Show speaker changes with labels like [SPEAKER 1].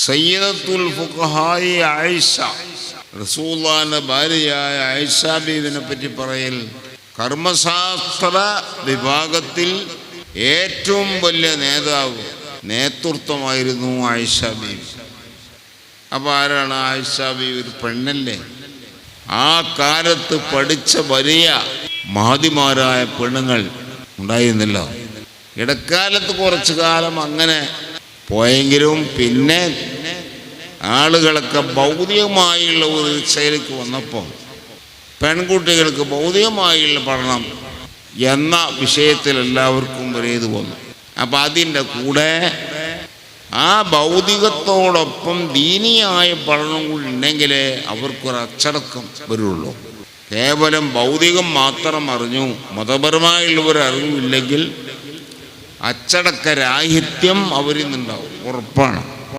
[SPEAKER 1] സയ്യിദത്തുൽ ഫുഖഹായി ആയിഷ, റസൂലുള്ളാഹിന്റെ ഭാര്യയായ ആയിഷ ബീവിനെ പറ്റി പറയൽ, കർമ്മശാസ്ത്ര വിഭാഗത്തിൽ ഏറ്റവും വലിയ നേതൃത്വമായിരുന്നു ആയിഷ ബീവി. അപ്പോൾ ആരാണ് ആയിഷ ബീവി? ഒരു പെണ്ണല്ലേ. ആ കാലത്ത് പഠിച്ച വലിയ മഹതിമാരായ പെണ്ണുങ്ങൾ ഉണ്ടായിരുന്നില്ല. ഇടക്കാലത്ത് കുറച്ചു കാലം അങ്ങനെ പോയെങ്കിലും പിന്നെ ആളുകളൊക്കെ ഭൗതികമായുള്ള ഒരു ശൈലിക്ക് വന്നപ്പോൾ പെൺകുട്ടികൾക്ക് ഭൗതികമായുള്ള പഠനം എന്ന വിഷയത്തിൽ എല്ലാവർക്കും ഒരു ഇത് വന്നു. അപ്പം അതിൻ്റെ കൂടെ ആ ഭൗതികത്തോടൊപ്പം ദീനിയായ പഠനം കൂടി ഉണ്ടെങ്കിലേ അവർക്കൊരു അച്ചടക്കം വരുള്ളൂ. കേവലം ഭൗതികം മാത്രം അറിഞ്ഞു മതപരമായുള്ളവർ അറിവില്ലെങ്കിൽ അച്ചടക്ക രാഹിത്യം അവരിൽ നിന്നുണ്ടാവും, ഉറപ്പാണ്.